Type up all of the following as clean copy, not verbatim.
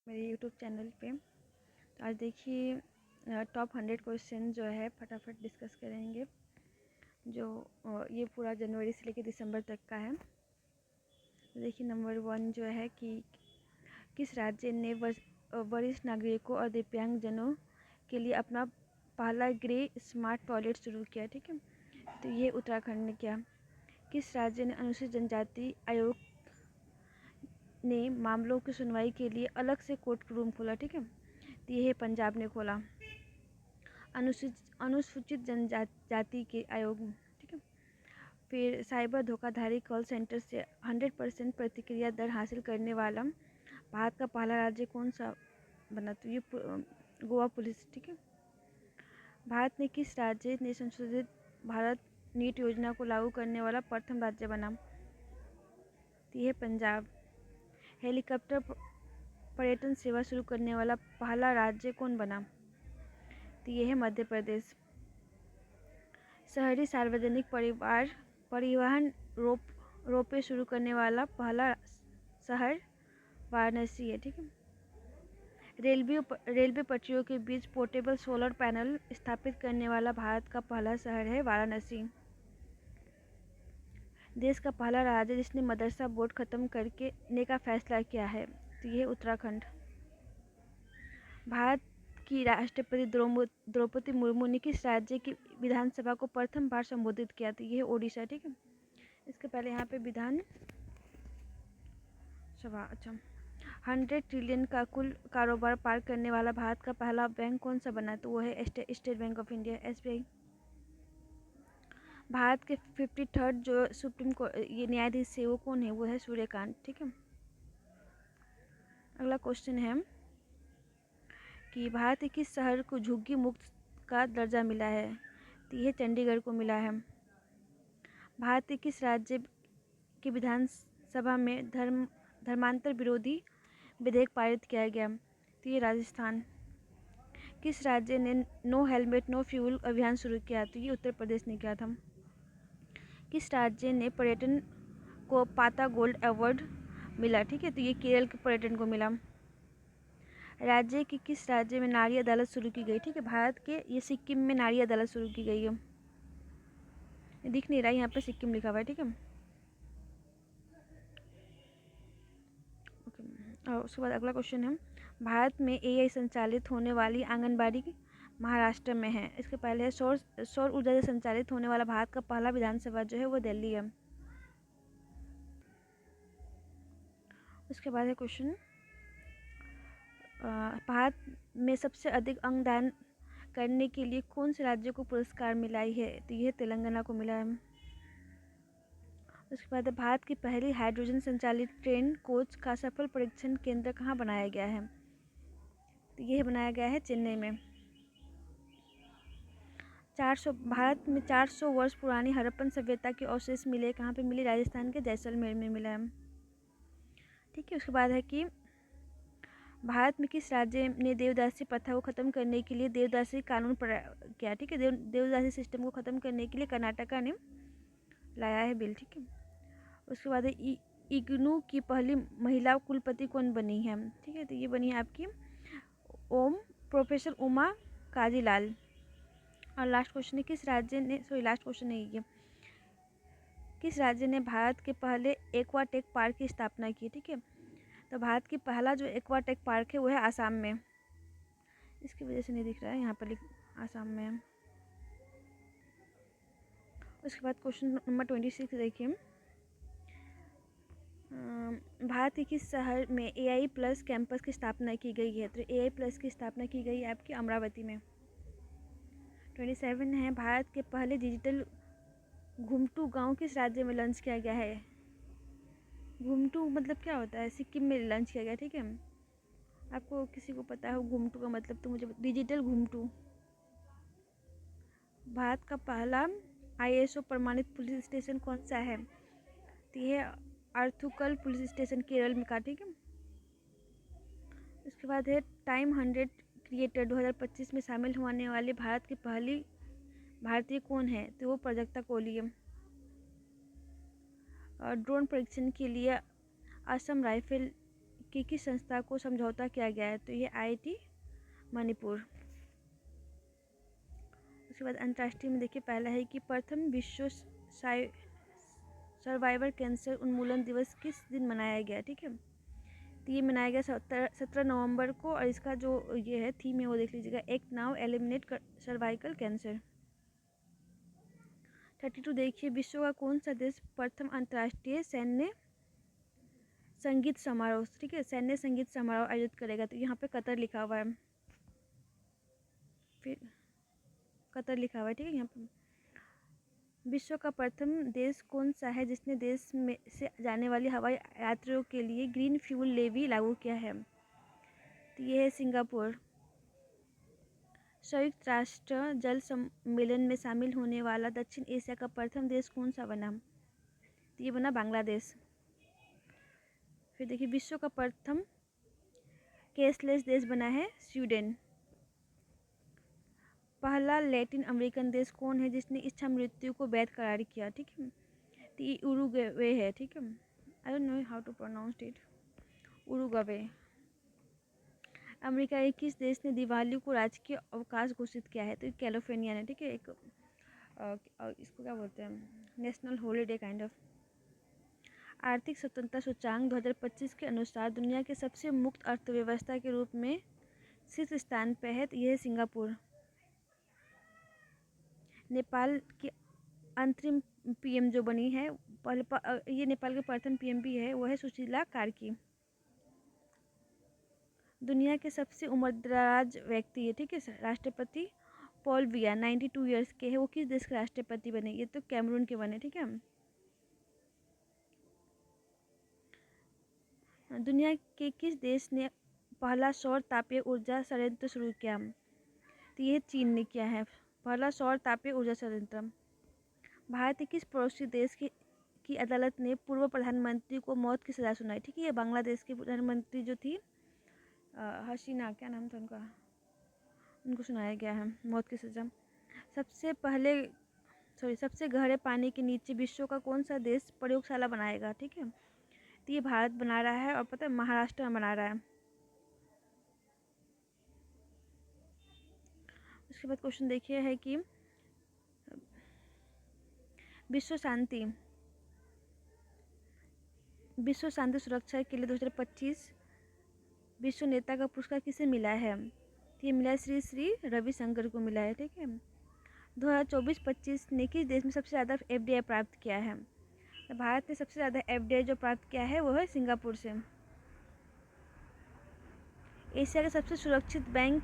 मेरे YouTube channel पे। तो आज देखिए टॉप 100 क्वेश्चन जो है फटाफट डिस्कस करेंगे, जो ये पूरा जनवरी से लेकर दिसंबर तक का है। तो देखिए नंबर 1 जो है कि किस राज्य ने वरिष्ठ नागरिकों और दिव्यांगजनों के लिए अपना पहला ग्रे स्मार्ट टॉयलेट शुरू किया। ठीक है, तो ये उत्तराखंड ने किया। किस राज्य ने अनुसूचित जनजाति आयोग ने मामलों की सुनवाई के लिए अलग से कोर्ट रूम खोला। ठीक है, तो ये पंजाब ने खोला, अनुसूचित जनजाति के आयोग। ठीक है, फिर साइबर धोखाधड़ी कॉल सेंटर से 100% प्रतिक्रिया दर हासिल करने वाला भारत का पहला राज्य कौन सा बना? तो ये गोवा पुलिस। ठीक है, भारत ने किस राज्य ने संशोधित भारत नीट योजना को लागू करने वाला प्रथम राज्य बना? तो ये पंजाब। हेलीकॉप्टर पर्यटन सेवा शुरू करने वाला पहला राज्य कौन बना? तो ये है मध्य प्रदेश। शहरी सार्वजनिक परिवहन रोपे शुरू करने वाला पहला शहर वाराणसी है। ठीक है, रेलवे पटरियों के बीच पोर्टेबल सोलर पैनल स्थापित करने वाला भारत का पहला शहर है वाराणसी। देश का पहला राज्य जिसने मदरसा बोर्ड खत्म करने का फैसला किया है, तो ये उत्तराखंड। भारत की राष्ट्रपति द्रौपदी मुर्मू ने किस राज्य की विधानसभा को प्रथम बार संबोधित किया? तो ये ओडिशा। ठीक है, इसके पहले यहाँ पे विधान सभा। अच्छा, 100 ट्रिलियन का कुल कारोबार पार करने वाला भारत का पहला बैंक कौन सा बना? तो वो है state bank of India, SBI। Bharat के 53rd जो सुप्रीम कोर्ट ये न्यायाधीश है वो कौन है? वो है सूर्यकांत। ठीक है, अगला क्वेश्चन है कि भारत के किस शहर को झुग्गी मुक्त का दर्जा मिला है? तो यह चंडीगढ़ को मिला है। भारत के किस राज्य की विधानसभा में धर्मांतर विरोधी विधेयक पारित किया गया? तो ये राजस्थान। किस राज्य ने नो हेलमेट नो फ्यूल अभियान शुरू किया? तो ये उत्तर प्रदेश ने किया था। किस राज्य ने पर्यटन को पाता गोल्ड अवार्ड मिला? ठीक है, तो ये केरल के पर्यटन को मिला। राज्य की किस राज्य में नारी अदालत शुरू की गई? ठीक है, भारत के ये सिक्किम में नारी अदालत शुरू की गई है। दिख नहीं रहा है यहाँ पे सिक्किम लिखा हुआ है। ठीक है, और उसके बाद अगला क्वेश्चन है भारत में AI संचालित होने वाली आंगनबाड़ी महाराष्ट्र में है। इसके पहले है सौर ऊर्जा से संचालित होने वाला भारत का पहला विधानसभा जो है वो दिल्ली है। उसके बाद है क्वेश्चन भारत में सबसे अधिक अंगदान करने के लिए कौन से राज्य को पुरस्कार मिला है? तो यह तेलंगाना को मिला है। उसके बाद भारत की पहली हाइड्रोजन संचालित ट्रेन कोच का सफल परीक्षण केंद्र कहाँ बनाया गया है? तो यह बनाया गया है चेन्नई में। 400 भारत में 400 वर्ष पुरानी हड़प्पन सभ्यता के अवशेष मिले। कहाँ पे मिले? राजस्थान के जैसलमेर में मिला है। ठीक है, उसके बाद है कि भारत में किस राज्य ने देवदासी प्रथा को खत्म करने के लिए देवदासी कानून किया? ठीक है, देवदासी सिस्टम को खत्म करने के लिए कर्नाटका ने लाया है बिल। ठीक है, उसके बाद है इग्नू की पहली महिला कुलपति कौन बनी है? ठीक है, तो ये बनी है आपकी प्रोफेसर उमा काजीलाल। और लास्ट क्वेश्चन है किस राज्य ने लास्ट क्वेश्चन नहीं है किस राज्य ने भारत के पहले एक्वाटेक पार्क की स्थापना की? ठीक है, तो भारत की पहला जो एक्वाटेक पार्क है वो है आसाम में। इसकी वजह से नहीं दिख रहा है यहाँ पर, आसाम में है। उसके बाद क्वेश्चन नंबर 26 देखिए भारत के किस शहर में AI+ कैंपस की स्थापना की गई है? तो AI+ की स्थापना की गई है आपकी अमरावती में। 27 है भारत के पहले डिजिटल घुमटू गांव किस राज्य में लॉन्च किया गया है? घुमटू मतलब क्या होता है? सिक्किम में लॉन्च किया गया। ठीक है, आपको किसी को पता हो घुमटू का मतलब तो मुझे डिजिटल घुमटू। भारत का पहला ISO प्रमाणित पुलिस स्टेशन कौन सा है? तो यह अर्थुकल पुलिस स्टेशन केरल में का। ठीक है, उसके बाद है टाइम 100 क्रिएटर 2025 में शामिल होने वाले भारत की पहली भारतीय कौन है? तो वो प्राजक्ता कोहली है। और ड्रोन परीक्षण के लिए असम राइफल की किस संस्था को समझौता किया गया है? तो ये IIT मणिपुर। उसके बाद अंतर्राष्ट्रीय में देखिए पहला है कि प्रथम विश्व सर्वाइवर कैंसर उन्मूलन दिवस किस दिन मनाया गया? ठीक है, तो ये मनाया गया 17 नवंबर को, और इसका जो ये है थीम है वो देख लीजिएगा, act now eliminate cervical cancer. 32 देखिए, विश्व का कौन सा देश प्रथम अंतर्राष्ट्रीय सैन्य संगीत समारोह, ठीक है, सैन्य संगीत समारोह आयोजित करेगा? तो यहाँ पे कतर लिखा हुआ है, फिर कतर लिखा हुआ है, ठीक है। यहाँ पे विश्व का प्रथम देश कौन सा है जिसने देश में से जाने वाली हवाई यात्रियों के लिए ग्रीन फ्यूल लेवी लागू किया है? तो ये है सिंगापुर। संयुक्त राष्ट्र जल सम्मेलन में शामिल होने वाला दक्षिण एशिया का प्रथम देश कौन सा बना? तो ये बना बांग्लादेश। फिर देखिए विश्व का प्रथम कैशलेस देश बना है स्वीडन। पहला लैटिन अमेरिकन देश कौन है जिसने इच्छा मृत्यु को वैध करार किया? ठीक है, तो ये उरुग्वे है, ठीक है। I don't know how to pronounce it, Uruguay. America के किस देश ने दिवाली को राजकीय अवकाश घोषित किया है? तो ये कैलिफोर्निया ने, ठीक है, एक इसको क्या बोलते हैं, नेशनल हॉलीडे काइंड ऑफ। आर्थिक स्वतंत्रता सूचांक 2025 के अनुसार दुनिया के सबसे मुक्त अर्थव्यवस्था के रूप में शीर्ष स्थान पर है, तो यह है सिंगापुर। नेपाल की अंतरिम PM जो बनी है, ये नेपाल के प्रथम PM भी है, वो है सुशीला कार्की। दुनिया के सबसे उम्रदराज व्यक्ति है, ठीक है, राष्ट्रपति पॉल बिया 92 ईयर्स के है। वो किस देश के राष्ट्रपति बने? ये तो कैमरून के बने, ठीक है। दुनिया के किस देश ने पहला सौर तापीय ऊर्जा संयंत्र शुरू किया? तो ये चीन ने किया है पहला सौर तापीय ऊर्जा संयंत्र। भारत के किस पड़ोसी देश की अदालत ने पूर्व प्रधानमंत्री को मौत की सजा सुनाई? ठीक है, ये बांग्लादेश की प्रधानमंत्री जो थी हसीना, क्या नाम था उनका, उनको सुनाया गया है मौत की सजा। सबसे गहरे पानी के नीचे विश्व का कौन सा देश प्रयोगशाला बनाएगा? ठीक है, तो ये भारत बना रहा है, और पता है महाराष्ट्र में बना रहा है। उसके बाद क्वेश्चन देखिए है कि विश्व शांति सुरक्षा के लिए 2025 विश्व नेता का पुरस्कार किसे मिला है? तो ये मिला है श्री रविशंकर को मिला है, ठीक है। 2024-25 ने किस देश में सबसे ज़्यादा FDI प्राप्त किया है? तो भारत ने सबसे ज़्यादा FDI जो प्राप्त किया है वो है सिंगापुर से। एशिया का सबसे सुरक्षित बैंक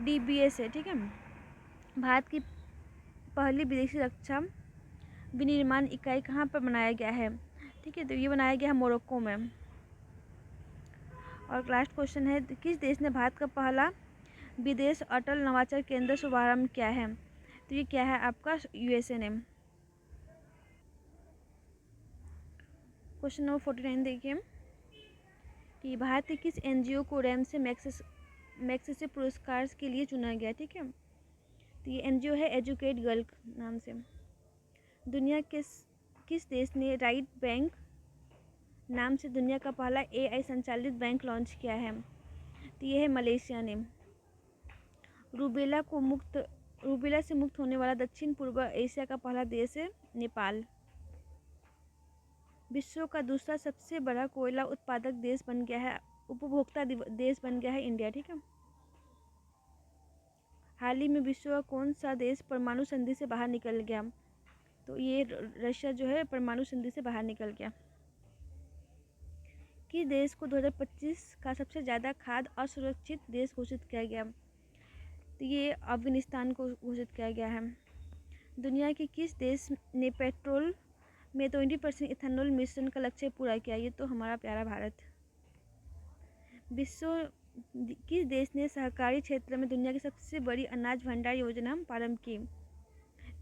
DBS है, ठीक है। भारत की पहली विदेशी रक्षा विनिर्माण इकाई कहाँ पर बनाया गया है? ठीक है, तो ये बनाया गया है मोरक्को में। और लास्ट क्वेश्चन है, किस देश ने भारत का पहला विदेश अटल नवाचार केंद्र शुभारंभ किया है? तो ये क्या है आपका USA ने। क्वेश्चन नंबर 49 देखिए कि भारत के किस NGO को रैमसे मैग्सेसे पुरस्कार के लिए चुना गया? ठीक है, तो ये NGO है एजुकेट गर्ल नाम से। दुनिया के किस देश ने राइट बैंक नाम से दुनिया का पहला AI संचालित बैंक लॉन्च किया है? तो ये है मलेशिया ने। रूबेला से मुक्त होने वाला दक्षिण पूर्व एशिया का पहला देश है नेपाल। विश्व का दूसरा सबसे बड़ा कोयला उत्पादक देश बन गया है, उपभोक्ता देश बन गया है इंडिया, ठीक है। हाल ही में विश्व का कौन सा देश परमाणु संधि से बाहर निकल गया? तो ये रशिया जो है परमाणु संधि से बाहर निकल गया। किस देश को 2025 का सबसे ज़्यादा खाद्य असुरक्षित देश घोषित किया गया? तो ये अफगानिस्तान को घोषित किया गया है। दुनिया के किस देश ने पेट्रोल में 20% इथेनॉल मिश्रण का लक्ष्य पूरा किया? ये तो हमारा प्यारा भारत। किस देश ने सहकारी क्षेत्र में दुनिया की सबसे बड़ी अनाज भंडार योजना प्रारंभ की?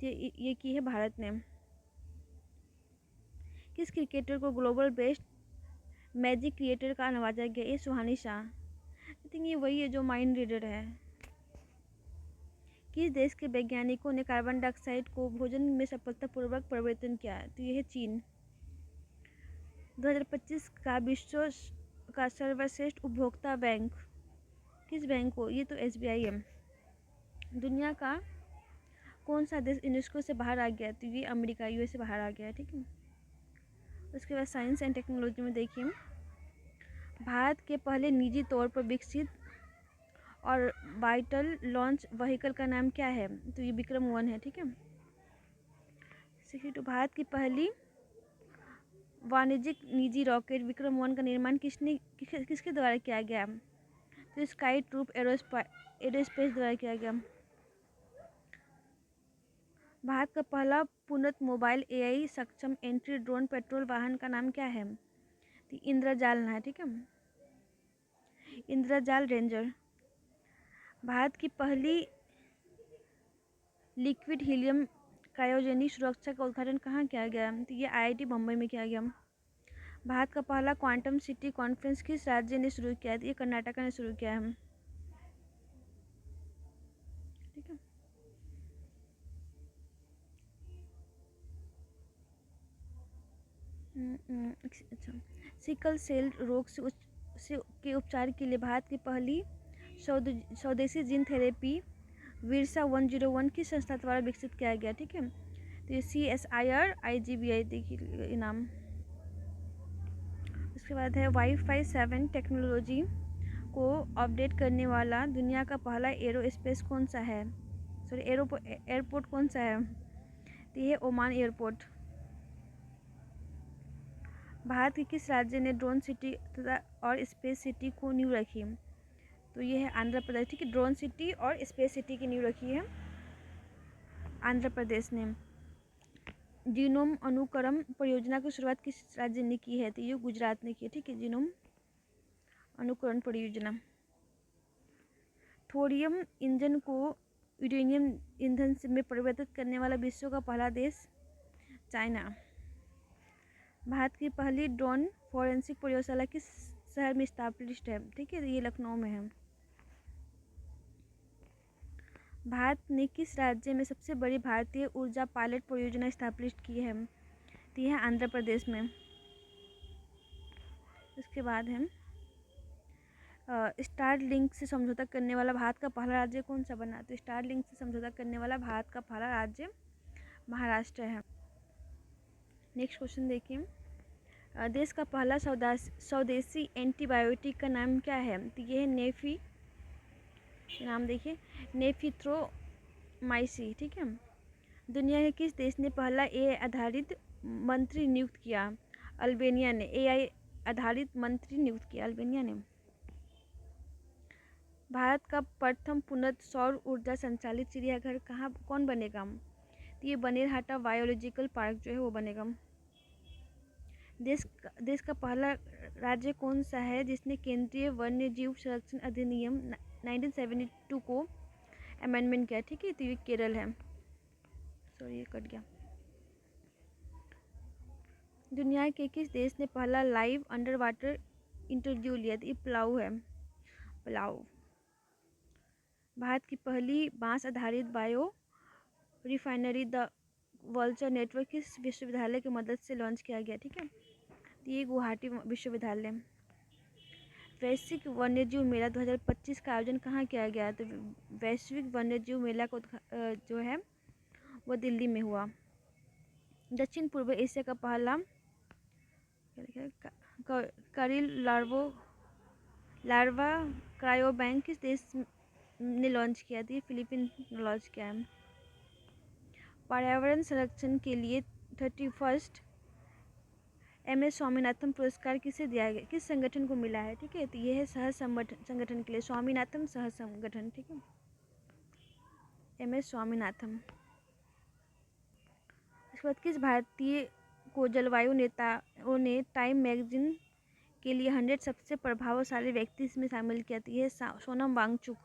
ये की है भारत ने। किस क्रिकेटर को ग्लोबल बेस्ट मैजिक क्रिएटर का नवाजा गया? ये सुहानी शाह। आई थिंक ये वही है जो माइंड रीडर है। किस देश के वैज्ञानिकों ने कार्बन डाइऑक्साइड को भोजन में सफलतापूर्वक परिवर्तन किया? तो यह है चीन। 2025 का विश्व का सर्वश्रेष्ठ उपभोक्ता बैंक किस बैंक को? ये तो SBI है। दुनिया का कौन सा देश यूनेस्को से बाहर आ गया? तो ये अमेरिका, US से बाहर आ गया है। ठीक है। उसके बाद साइंस एंड टेक्नोलॉजी में देखिए, भारत के पहले निजी तौर पर विकसित और वाइटल लॉन्च व्हीकल का नाम क्या है? तो ये विक्रम-1 है। ठीक है। 62 भारत की पहली वाणिज्यिक निजी रॉकेट विक्रम-1 का निर्माण किसके द्वारा किया गया? तो स्काई ट्रूप एरोस्पेस द्वारा किया गया। भारत का पहला पूर्णत मोबाइल AI सक्षम एंट्री ड्रोन पेट्रोल वाहन का नाम क्या है? तो इंद्रजाल है। ठीक है। इंद्रजाल रेंजर। भारत की पहली लिक्विड हीलियम क्रायोजेनिक सुरक्षा का उद्घाटन कहाँ किया गया? तो ये IIT बम्बई में किया गया। भारत का पहला क्वांटम सिटी कॉन्फ्रेंस किस राज्य ने शुरू किया? तो ये कर्नाटका ने शुरू किया है। ठीक है। अच्छा, सिकल सेल रोग के उपचार के लिए भारत की पहली स्वदेशी जीन थेरेपी विरसा 101 की संस्था द्वारा विकसित किया गया। ठीक है। तो ये CSIR IGBI देखिए इनाम। उसके बाद है वाईफाई 7 टेक्नोलॉजी को अपडेट करने वाला दुनिया का पहला एरोस्पेस कौन सा है? सॉरी एयरपोर्ट कौन सा है? तो ये ओमान एयरपोर्ट। भारत के किस राज्य ने ड्रोन सिटी तथा और स्पेस सिटी को नींव रखी? तो ये है आंध्र प्रदेश। ठीक है। ड्रोन सिटी और स्पेस सिटी की नींव रखी है आंध्र प्रदेश ने। जीनोम अनुकरण परियोजना की शुरुआत किस राज्य ने की है? तो ये गुजरात ने की है। ठीक है। जीनोम अनुकरण परियोजना। थोरियम इंजन को यूरेनियम ईंधन में परिवर्तित करने वाला विश्व का पहला देश चाइना। भारत की पहली ड्रोन फॉरेंसिक प्रयोगशाला किस शहर में स्थापित है? ठीक है। ये लखनऊ में है। भारत ने किस राज्य में सबसे बड़ी भारतीय ऊर्जा पायलट परियोजना स्थापित की है? तो यह आंध्र प्रदेश में। इसके बाद है स्टारलिंक से समझौता करने वाला भारत का पहला राज्य कौन सा बना? तो स्टारलिंक से समझौता करने वाला भारत का पहला राज्य महाराष्ट्र है। नेक्स्ट क्वेश्चन देखिए, देश का पहला स्वदेशी एंटीबायोटिक का नाम क्या है? तो ये है नेफी, नाम देखिए नेफिथ्रोमाइसी। ठीक है। दुनिया के किस देश ने पहला AI आधारित मंत्री नियुक्त किया? अल्बानिया ने AI आधारित मंत्री नियुक्त किया, अल्बानिया ने। भारत का प्रथम पूर्णत सौर ऊर्जा संचालित चिड़ियाघर कौन बनेगा? तो ये बनेरहाटा बायोलॉजिकल पार्क जो है वो बनेगा। देश का पहला राज्य कौन सा है जिसने केंद्रीय वन्य जीव संरक्षण अधिनियम 1972 को अमेंडमेंट किया? ठीक है। तो ये केरल है। सॉरी ये कट गया। दुनिया के किस देश ने पहला लाइव अंडर वाटर इंटरव्यू लिया? तो ये पलाऊ है, पलाऊ। भारत की पहली बांस आधारित bio refinery the vulture network किस विश्वविद्यालय की मदद से लॉन्च किया गया? ठीक है। तो ये गुवाहाटी विश्वविद्यालय। वैश्विक वन्यजीव मेला 2025 का आयोजन कहाँ किया गया? तो वैश्विक वन्यजीव मेला को जो है वो दिल्ली में हुआ। दक्षिण पूर्व एशिया का पहला करिल लार्वा क्रायोबैंक किस देश ने लॉन्च किया? थी फिलीपींस ने लॉन्च किया है। पर्यावरण संरक्षण के लिए 31 MS स्वामीनाथन पुरस्कार किसे दिया गया, किस संगठन को मिला है? ठीक है। तो ये है सह संगठन के लिए, स्वामीनाथन सह संगठन। ठीक है। MS स्वामीनाथन। इसके बाद किस भारतीय को जलवायु नेताओं ने टाइम मैगजीन के लिए 100 सबसे प्रभावशाली व्यक्ति इसमें शामिल किया? तो ये सोनम वांगचुक।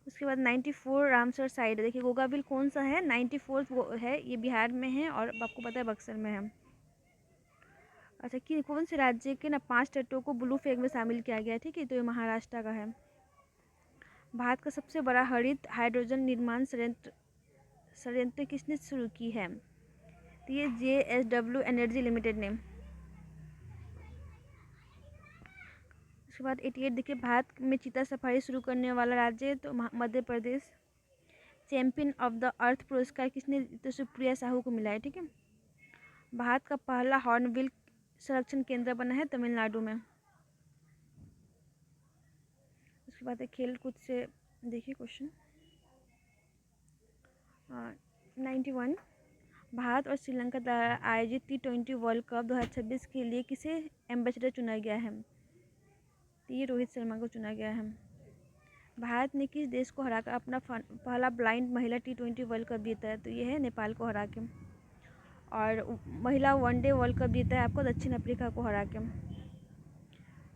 उसके बाद 94 रामसर साइट देखिए, गोगाबिल कौन सा है? 94 वो है, ये बिहार में है और आपको पता है बक्सर में है। अच्छा, कि कौन से राज्य के ना 5 तटों को ब्लू फ्लैग में शामिल किया गया? ठीक है। तो ये महाराष्ट्र का है। भारत का सबसे बड़ा हरित हाइड्रोजन निर्माण संयंत्र किसने शुरू की है? तो ये JSW एनर्जी लिमिटेड ने। उसके बाद 88 देखिए, भारत में चीता सफारी शुरू करने वाला राज्य है तो Madhya Pradesh. Champion of the earth पुरस्कार किसने, तो सुप्रिया साहू को मिला है। ठीक है। भारत का पहला हॉर्नबिल संरक्षण केंद्र बना है तमिलनाडु में। उसके बाद खेल कूद से देखिए क्वेश्चन 91, भारत और श्रीलंका द्वारा आयोजित T20 वर्ल्ड कप 2026 के लिए किसे एम्बेसडर चुना गया है, तो ये रोहित शर्मा को चुना गया है। भारत ने किस देश को हराकर अपना पहला ब्लाइंड महिला T20 वर्ल्ड कप जीता है, तो ये है नेपाल को हरा के। और महिला वनडे वर्ल्ड कप जीता है आपको दक्षिण अफ्रीका को हरा के।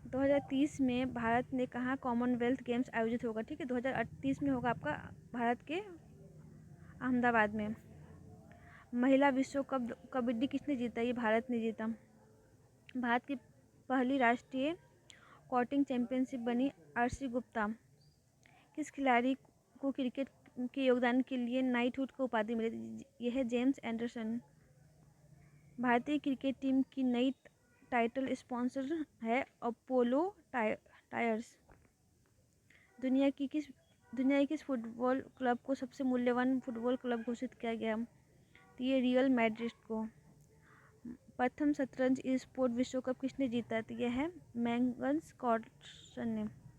2030 में भारत ने कहाँ कॉमनवेल्थ गेम्स आयोजित होगा, ठीक है, 2038 में होगा आपका भारत के अहमदाबाद में। महिला विश्व कप कबड्डी किसने जीता, ये भारत ने जीता। भारत की पहली राष्ट्रीय कॉटिंग चैंपियनशिप बनी आरसी गुप्ता। किस खिलाड़ी को क्रिकेट के योगदान के लिए नाइटहुड को उपाधि मिली, यह है जेम्स एंडरसन। भारतीय क्रिकेट टीम की नई टाइटल स्पॉन्सर है अपोलो टायर्स। दुनिया की किस फुटबॉल क्लब को सबसे मूल्यवान फुटबॉल क्लब घोषित किया गया, तो ये रियल मैड्रिड को। प्रथम शतरंज स्पोर्ट विश्व कप किसने जीता, तो यह है मैग्नस कार्लसन ने।